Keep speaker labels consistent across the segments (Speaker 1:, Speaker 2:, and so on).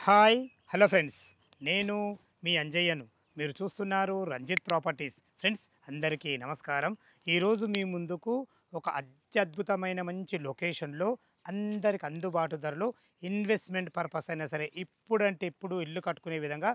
Speaker 1: Hi hello friends, నేను మీ అంజయ్యను. మీరు చూస్తున్నారు రంజిత్ ప్రాపర్టీస్. ఫ్రెండ్స్ అందరికీ నమస్కారం. ఈరోజు మీ ముందుకు ఒక అత్యద్భుతమైన మంచి లొకేషన్లో అందరికి అందుబాటు ధరలో ఇన్వెస్ట్మెంట్ పర్పస్ అయినా సరే ఇప్పుడంటే ఇప్పుడు ఇల్లు కట్టుకునే విధంగా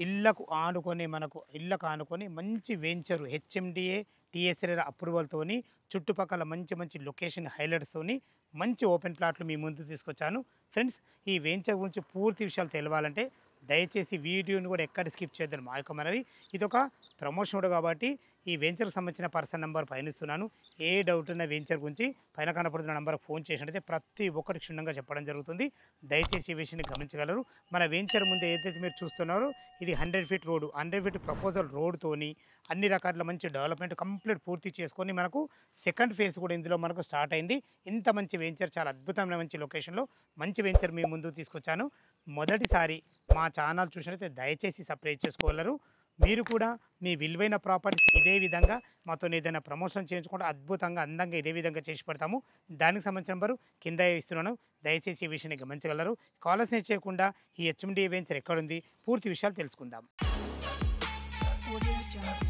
Speaker 1: ఇళ్ళకు ఆనుకొని మంచి వెంచరు హెచ్ఎండిఏ టీఎస్ఆర్ అప్రూవల్తోని చుట్టుపక్కల మంచి మంచి లొకేషన్ హైలైట్స్తోని మంచి ఓపెన్ ప్లాట్లు మీ ముందు తీసుకొచ్చాను. ఫ్రెండ్స్, ఈ వెంచర్ గురించి పూర్తి విషయాలు తెలవాలంటే దయచేసి వీడియోని కూడా ఎక్కడ స్కిప్ చేయొద్దని మా యొక్క మనవి. ఇది ఒక ప్రమోషన్ కూడా కాబట్టి ఈ వెంచర్కి సంబంధించిన పర్సన్ నెంబర్ పైన ఇస్తున్నాను. ఏ డౌట్ ఉన్న వెంచర్ గురించి పైన కనపడుతున్న నెంబర్కి ఫోన్ చేసినట్టయితే ప్రతి ఒక్కటి క్షుణ్ణంగా చెప్పడం జరుగుతుంది. దయచేసి ఈ విషయాన్ని గమనించగలరు. మన వెంచర్ ముందు ఏదైతే మీరు చూస్తున్నారో ఇది 100 ఫీట్ రోడ్డు, 100 ఫీట్ ప్రపోజల్ రోడ్తోని అన్ని రకాల మంచి డెవలప్మెంట్ కంప్లీట్ పూర్తి చేసుకొని మనకు సెకండ్ ఫేజ్ కూడా ఇందులో మనకు స్టార్ట్ అయింది. ఇంత మంచి వెంచర్, చాలా అద్భుతమైన మంచి లొకేషన్లో మంచి వెంచర్ మీ ముందుకు తీసుకొచ్చాను. మొదటిసారి మా ఛానల్ చూసినట్లయితే దయచేసి సబ్స్క్రైబ్ చేసుకోగలరు. మీరు కూడా మీ విలువైన ప్రాపర్టీస్ ఇదే విధంగా మాతో ఏదైనా ప్రమోషన్ చేయించుకుంటే అద్భుతంగా అందంగా ఇదే విధంగా చేసి పెడతాము. దానికి సంబంధించిన నెంబరు కింద ఇస్తున్నాను. దయచేసి ఈ విషయాన్ని గమనించగలరు. కాలర్స్ చేయకుండా ఈ హెచ్ఎండి వెంచర్ ఎక్కడుంది పూర్తి విషయాలు తెలుసుకుందాం.
Speaker 2: Audio Jungle.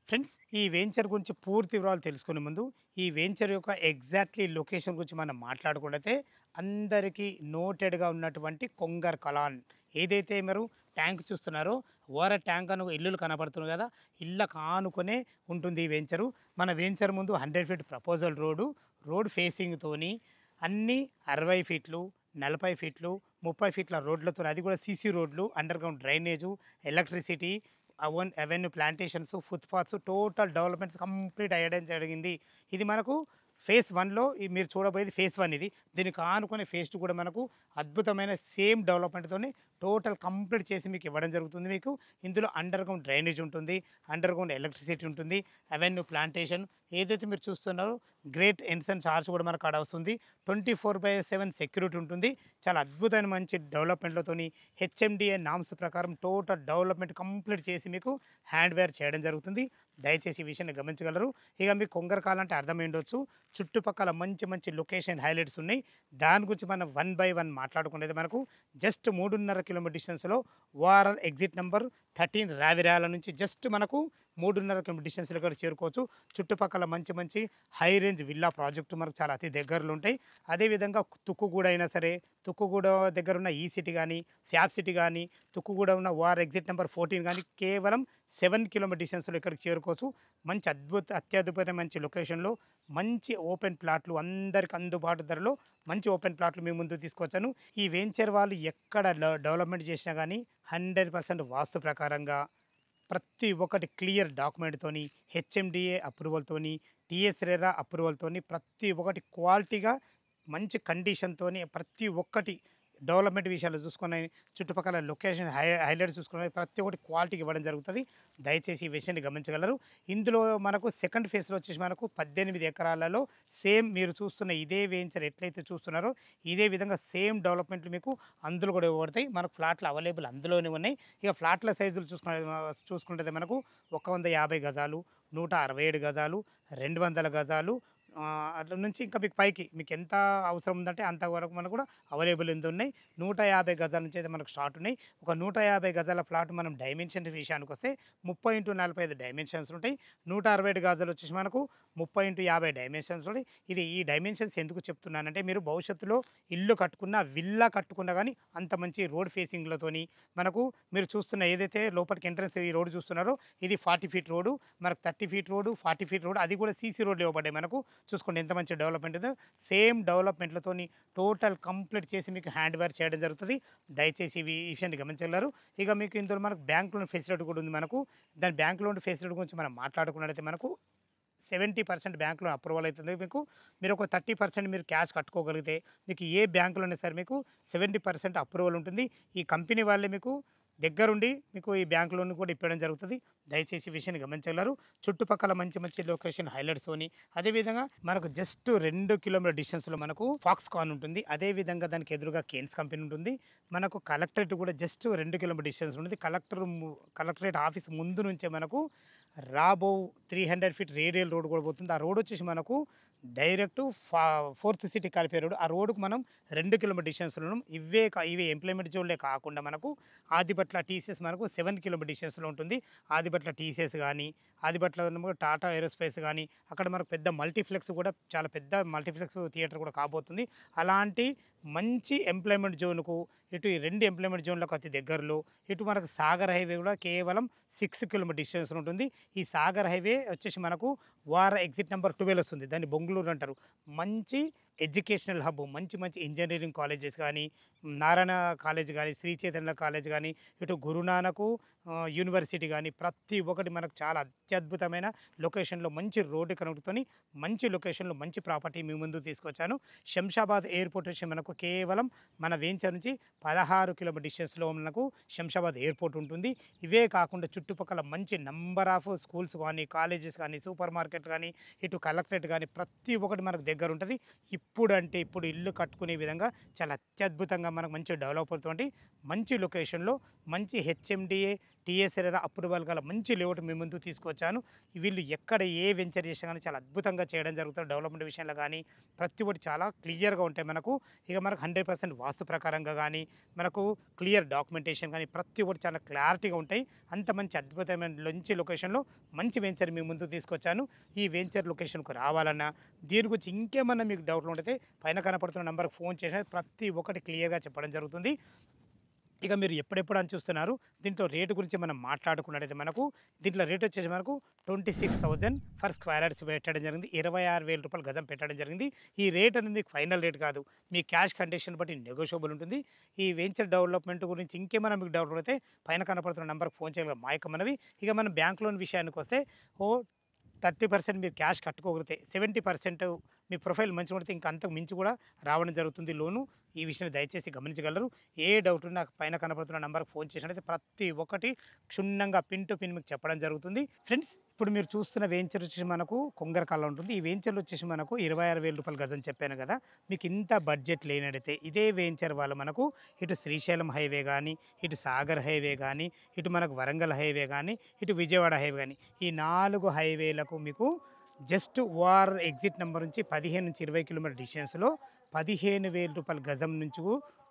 Speaker 1: ఫ్రెండ్స్, ఈ వెంచర్ గురించి పూర్తి వివరాలు తెలుసుకునే ముందు ఈ వెంచర్ యొక్క ఎగ్జాక్ట్లీ లొకేషన్ గురించి మనం మాట్లాడుకుంటే అందరికీ నోటెడ్గా ఉన్నటువంటి కొంగర్ కలాన్ ఏదైతే మీరు ట్యాంక్ చూస్తున్నారో ఓఆర్ఆర్ ట్యాంక్ అని ఇల్లులు కనపడుతుంది కదా, ఇళ్ళకు ఆనుకొనే ఉంటుంది ఈ వెంచరు. మన వెంచర్ ముందు 100 ఫీట్ ప్రపోజల్ రోడ్ ఫేసింగ్తోని అన్నీ 60 ఫీట్లు 40 ఫీట్లు 30 ఫీట్ల రోడ్లతో, అది కూడా సీసీ రోడ్లు, underground drainage, electricity, avenue plantations, footpaths, total developments complete అయ్యడం జరిగింది. ఇది మనకు ఫేజ్ 1లో మీరు చూడబోయేది ఫేజ్ 1. ఇది దీనికి ఆనుకునే ఫేజ్ 2 కూడా మనకు అద్భుతమైన సేమ్ డెవలప్మెంట్తోనే టోటల్ కంప్లీట్ చేసి మీకు ఇవ్వడం జరుగుతుంది. మీకు ఇందులో అండర్ గ్రౌండ్ డ్రైనేజ్ ఉంటుంది, అండర్ గ్రౌండ్ ఎలక్ట్రిసిటీ ఉంటుంది, అవెన్యూ ప్లాంటేషన్ ఏదైతే మీరు చూస్తున్నారో గ్రేట్ ఎన్సన్ చార్జ్ కూడా మనకు ఆడ వస్తుంది. 24/7 సెక్యూరిటీ ఉంటుంది. చాలా అద్భుతమైన మంచి డెవలప్మెంట్లతోని హెచ్ఎండిఏ నామ్స్ ప్రకారం టోటల్ డెవలప్మెంట్ కంప్లీట్ చేసి మీకు హ్యాండ్ వేర్ చేయడం జరుగుతుంది. దయచేసి ఈ విషయాన్ని గమనించగలరు. ఇక మీకు కొంగరకాలు అంటే అర్థమై ఉండొచ్చు. చుట్టుపక్కల మంచి మంచి లొకేషన్ హైలైట్స్ ఉన్నాయి. దాని గురించి మనం 1 బై 1 మాట్లాడుకునేది. మనకు జస్ట్ 3.5 కిలోమీటర్ డిస్టెన్స్లో ఓఆర్ఆర్ ఎగ్జిట్ నెంబర్ 13 రావిరాల నుంచి జస్ట్ మనకు 3.5 కిలోమీటర్ డిస్టెన్స్లో కూడా చేరుకోవచ్చు. చుట్టుపక్కల మంచి మంచి హై రేంజ్ విల్లా ప్రాజెక్టు మనకు చాలా అతి దగ్గరలో ఉంటాయి. అదేవిధంగా తుక్కుగూడ అయినా సరే, తుక్కుగూడ దగ్గర ఉన్న ఈ సిటీ కానీ, ఫ్యాబ్ సిటీ కానీ, తుక్కుగూడ ఉన్న ఓఆర్ ఎగ్జిట్ నెంబర్ 14 కానీ కేవలం 7 కిలోమీటర్ డిస్టెన్స్లో ఇక్కడికి చేరుకోవచ్చు. మంచి అత్యద్భుతమైన మంచి లొకేషన్లో మంచి ఓపెన్ ప్లాట్లు, అందరికి అందుబాటు ధరలో మంచి ఓపెన్ ప్లాట్లు మీ ముందు తీసుకొచ్చాను. ఈ వెంచర్ వాళ్ళు ఎక్కడ డెవలప్మెంట్ చేసినా కానీ 100% వాస్తు ప్రకారంగా ప్రతి ఒక్కటి క్లియర్ డాక్యుమెంట్తోని, హెచ్ఎండిఏ అప్రూవల్తోని, టీఎస్ఆర్ అప్రూవల్తోని ప్రతి ఒక్కటి క్వాలిటీగా మంచి కండిషన్తోని ప్రతి ఒక్కటి డెవలప్మెంట్ విషయాలు చూసుకొని చుట్టుపక్కల లొకేషన్ హైలైట్స్ చూసుకుని ప్రతి ఒక్కటి క్వాలిటీకి ఇవ్వడం జరుగుతుంది. దయచేసి ఈ విషయాన్ని గమనించగలరు. ఇందులో మనకు సెకండ్ ఫేజ్లో వచ్చేసి మనకు 18 ఎకరాలలో సేమ్ మీరు చూస్తున్న ఇదే వెంచర్ ఎట్లయితే చూస్తున్నారో ఇదే విధంగా సేమ్ డెవలప్మెంట్లు మీకు అందులో కూడా ఇవ్వబడతాయి. మనకు ఫ్లాట్లు అవైలబుల్ అందులోనే ఉన్నాయి. ఇక ఫ్లాట్ల సైజులు చూసుకుంటే మనకు 150 గజాలు, 167 గజాలు, 200 గజాలు, అట్ల నుంచి ఇంకా మీకు పైకి మీకు ఎంత అవసరం ఉందంటే అంతవరకు మనకు కూడా అవైలబుల్ ఉన్నాయి. 150 గజాల నుంచి అయితే మనకు స్టార్ట్ ఉన్నాయి. ఒక 150 గజాల ఫ్లాట్ మనం డైమెన్షన్ విషయానికి వస్తే 30x45 డైమెన్షన్స్ ఉంటాయి. 167 గజాలు వచ్చేసి మనకు 30x50 డైమెన్షన్స్ ఉంటాయి. ఈ డైమెన్షన్స్ ఎందుకు చెప్తున్నానంటే మీరు భవిష్యత్తులో ఇల్లు కట్టుకున్నా, విల్లా కట్టుకున్నా కానీ అంత మంచి రోడ్ ఫేసింగ్లతోని మనకు మీరు చూస్తున్న ఏదైతే లోపలికి ఎంట్రన్స్ ఈ రోడ్డు చూస్తున్నారో ఇది 40 ఫీట్ రోడ్డు, మనకు 30 ఫీట్ రోడ్డు, 40 ఫీట్ రోడ్డు, అది కూడా సీసీ రోడ్లు ఇవ్వబడ్డాయి. మనకు చూసుకోండి ఎంత మంచి డెవలప్మెంట్ ఉందో. సేమ్ డెవలప్మెంట్లతోని టోటల్ కంప్లీట్ చేసి మీకు హ్యాండ్ వేర్ చేయడం జరుగుతుంది. దయచేసి ఈ విషయాన్ని గమనించగలరు. ఇక మీకు ఇందులో మనకు బ్యాంక్ లోన్ ఫెసిలిటీ కూడా ఉంది. మనకు దాని బ్యాంక్ లోన్ ఫెసిలిటీ గురించి మనం మాట్లాడుకున్నట్లయితే మనకు 70% బ్యాంక్ లోన్ అప్రూవల్ అవుతుంది. మీరు ఒక 30% మీరు క్యాష్ కట్టుకోగలిగితే మీకు ఏ బ్యాంకులోనే సరే మీకు 70% అప్రూవల్ ఉంటుంది. ఈ కంపెనీ వాళ్ళే మీకు దగ్గరుండి మీకు ఈ బ్యాంక్ లోన్ కూడా ఇప్పడం జరుగుతుంది. దయచేసి ఈ విషయాన్ని గమనించగలరు. చుట్టుపక్కల మంచి మంచి లొకేషన్ హైలైట్స్తోని అదేవిధంగా మనకు జస్ట్ 2 కిలోమీటర్ డిస్టెన్స్లో మనకు ఫాక్స్కాన్ ఉంటుంది. అదేవిధంగా దానికి ఎదురుగా కేన్స్ కంపెనీ ఉంటుంది. మనకు కలెక్టరేట్ కూడా జస్ట్ 2 కిలోమీటర్ డిస్టెన్స్ ఉంటుంది. కలెక్టరేట్ ఆఫీస్ ముందు నుంచే మనకు రాబో 300 ఫీట్ రేడియల్ రోడ్ కూడా పోతుంది. ఆ రోడ్ వచ్చేసి మనకు డైరెక్ట్ ఫోర్త్ సిటీ కలిపే రోడ్. ఆ రోడ్డుకు మనం 2 కిలోమీటర్ డిస్టెన్స్‌లో ఉన్నాం. ఇవి ఎంప్లాయ్‌మెంట్ జోన్‌లే కాకుండా మనకు ఆదిబట్ల టీసీఎస్ మనకు 7 కిలోమీటర్ డిస్టెన్స్‌లో ఉంటుంది. ఆదిబట్ల టీసీఎస్ గానీ, ఆదిబట్ల టాటా ఏరోస్పేస్ గానీ, అక్కడ మనకు పెద్ద మల్టీప్లెక్స్ కూడా చాలా పెద్ద మల్టీప్లెక్స్ థియేటర్ కూడా కాబోతుంది. అలాంటి మంచి ఎంప్లాయ్‌మెంట్ జోన్‌కు ఇటు ఈ 2 ఎంప్లాయ్‌మెంట్ జోన్‌లకు అతి దగ్గరలో, ఇటు మనకు సాగర్ హైవే కూడా కేవలం 6 కిలోమీటర్ డిస్టెన్స్‌లో ఉంటుంది. ఈ సాగర్ హైవే వచ్చేసి మనకు వార ఎగ్జిట్ నంబర్ 12 వస్తుంది. దాన్ని బొంగుళూరు అంటారు. మంచి ఎడ్యుకేషనల్ హబ్. మంచి మంచి ఇంజినీరింగ్ కాలేజెస్ గానీ, నారాయణ కాలేజ్ గానీ, శ్రీ చైతన్య కాలేజ్ గానీ, ఇటు గురునానక్ యూనివర్సిటీ గానీ, ప్రతి ఒక్కటి మనకు చాలా అత్యద్భుతమైన లొకేషన్‌లో మంచి రోడ్డు కనెక్ట్‌తోని మంచి లొకేషన్‌లో మంచి ప్రాపర్టీ మీ ముందుకు తీసుకొచ్చాను. శంషాబాద్ ఎయిర్‌పోర్ట్ వచ్చి మనకు కేవలం మన వెంచర్ నుంచి 16 కిలోమీటర్ డిస్టెన్స్‌లో మనకు శంషాబాద్ ఎయిర్‌పోర్ట్ ఉంటుంది. ఇవే కాకుండా చుట్టుపక్కల మంచి నంబర్ ఆఫ్ స్కూల్స్ కానీ, కాలేజెస్ కానీ, సూపర్ మార్కెట్ కానీ, ఇటు కలెక్టరేట్ కానీ ప్రతి ఒక్కటి మనకు దగ్గర ఉంటది. ఇప్పుడంటే ఇప్పుడు ఇల్లు కట్టుకునే విధంగా చాలా అత్యద్భుతంగా మనకు మంచి డెవలప్ అవుతుంది. మంచి లొకేషన్‌లో మంచి హెచ్ఎండిఏ, టీఎస్ఆర్ఆర్ అప్రూవల్ గల మంచి లేఅవుట్ మీ ముందుకు తీసుకొచ్చాను. వీళ్ళు ఎక్కడ ఏ వెంచర్ చేసినా గానీ చాలా అద్భుతంగా చేయడం జరుగుతుంది. డెవలప్‌మెంట్ విషయంలో గానీ ప్రతి ఒక్కటి చాలా క్లియర్‌గా ఉంటాయి మనకు. ఇక మనకు 100% వాస్తు ప్రకారంగా గానీ, మనకు క్లియర్ డాక్యుమెంటేషన్ గానీ ప్రతి ఒక్కటి చాలా క్లారిటీగా ఉంటాయి. అంత మంచి అద్భుతమైన మంచి లొకేషన్‌లో మంచి వెంచర్ మీ ముందుకు తీసుకొచ్చాను. ఈ వెంచర్ లొకేషన్‌కు రావాలన్నా, దీని గురించి ఇంకేమన్నా మీకు డౌట్‌లు ఉంటే పైన కనపడుతున్న నంబర్‌కి ఫోన్ చేసినా ప్రతి ఒక్కటి క్లియర్‌గా చెప్పడం జరుగుతుంది. ఇక మీరు ఎప్పుడెప్పుడు అని చూస్తున్నారు. దీంట్లో రేటు గురించి మనం మాట్లాడుకున్నట్టయితే మనకు దీంట్లో రేట్ వచ్చేసి మనకు 26,000 ఫర్ స్క్వేర్ యార్డ్స్ పెట్టడం జరిగింది. 26,000 రూపాయలు గజం పెట్టడం జరిగింది. ఈ రేట్ అనేది మీకు ఫైనల్ రేట్ కాదు. మీ క్యాష్ కండిషన్ బట్టి నెగోషియబుల్ ఉంటుంది. ఈ వెంచర్ డెవలప్‌మెంట్ గురించి ఇంకేమైనా మీకు డౌట్ ఉంటే పైన కనపడుతున్న నంబర్‌కి ఫోన్ చేయగలరు. మా యొక్క మనవి. ఇక మనం బ్యాంక్ లోన్ విషయానికొస్తే 30% మీరు క్యాష్ కట్టుకోగలిగితే 70% మీ ప్రొఫైల్ మంచిగా ఉంటే ఇంకా అంతకు మించి కూడా రావడం జరుగుతుంది లోను. ఈ విషయాన్ని దయచేసి గమనించగలరు. ఏ డౌట్ ఉన్నా పైన కనపడుతున్న నంబర్‌కి ఫోన్ చేసినట్టయితే ప్రతి ఒక్కటి క్షుణ్ణంగా పిన్ టు పిన్ మీకు చెప్పడం జరుగుతుంది. ఫ్రెండ్స్ ఇప్పుడు మీరు చూస్తున్న వెంచర్ వచ్చేసి మనకు కొంగరకాల్లో ఉంటుంది. ఈ వెంచర్‌లో వచ్చేసి మనకు 26,000 రూపాయలు గజం చెప్పాను కదా! మీకు ఇంత బడ్జెట్ లేనట్టయితే ఇదే వెంచర్ వాళ్ళు మనకు ఇటు శ్రీశైలం హైవే గానీ, ఇటు సాగర్ హైవే గానీ, ఇటు మనకు వరంగల్ హైవే గానీ, ఇటు విజయవాడ హైవే గానీ ఈ 4 హైవేలకు మీకు జస్ట్ వార్ ఎగ్జిట్ నంబర్ నుంచి 15-20 కిలోమీటర్ డిస్టెన్స్‌లో 15,000 రూపాయల గజం నుంచి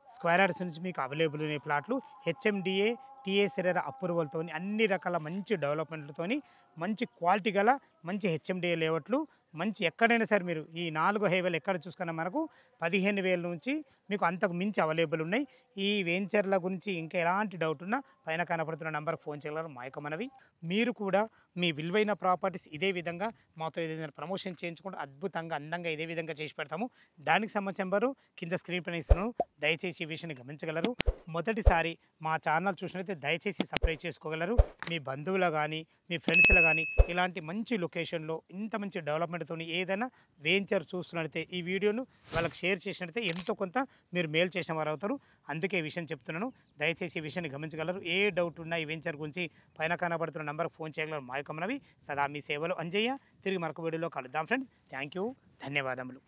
Speaker 1: స్క్వేర్ యార్డ్స్ నుంచి మీకు అవైలబుల్ ఉన్నాయి ప్లాట్లు. హెచ్ఎండిఏ, టీఎస్ఆర్ఆర్ అప్రూవల్‌తోని అన్ని రకాల మంచి డెవలప్‌మెంట్‌లతోని మంచి క్వాలిటీ గల మంచి హెచ్ఎండిఏ లేఅవుట్లు మంచి ఎక్కడైనా సరే మీరు ఈ 4 హైవేలు ఎక్కడ చూసుకున్నా మనకు 15,000 నుంచి మీకు అంతకు మించి అవైలబుల్ ఉన్నాయి. ఈ వెంచర్ల గురించి ఇంకా ఎలాంటి డౌట్ ఉన్నా పైన కనపడుతున్న నంబర్‌కి ఫోన్ చేయగలరు. మా యొక్క మనవి. మీరు కూడా మీ విలువైన ప్రాపర్టీస్ ఇదే విధంగా మాతో ఏదైనా ప్రమోషన్ చేయించుకుంటే అద్భుతంగా, అందంగా ఇదే విధంగా చేసి పెడతాము. దానికి సంబంధించిన నంబరు కింద స్క్రీన్ పైన ఇస్తున్నాను. దయచేసి ఈ విషయాన్ని గమనించగలరు. మొదటిసారి మా ఛానల్ చూసినట్లయితే దయచేసి సబ్స్క్రైబ్ చేసుకోగలరు. మీ బంధువులు గానీ, మీ ఫ్రెండ్స్‌లో గానీ ఇలాంటి మంచి లొకేషన్‌లో ఇంత మంచి డెవలప్‌మెంట్‌తోని ఏదైనా వెంచర్ చూస్తున్నట్లయితే ఈ వీడియోను వాళ్ళకి షేర్ చేసినట్లయితే ఎంతో కొంత మీరు మేలు చేసిన వారు అవుతారు. అందుకే ఈ విషయం చెప్తున్నాను. దయచేసి ఈ విషయాన్ని గమనించగలరు. ఏ డౌట్ ఉన్నా ఈ వెంచర్ గురించి పైన కనబడుతున్న నంబర్‌కి ఫోన్ చేయగలరు. మా యొక్క మనవి. సదా మీ సేవలో అంజయ్య. తిరిగి మరొక వీడియోలో కలుద్దాం ఫ్రెండ్స్. Thank you. ధన్యవాదములు.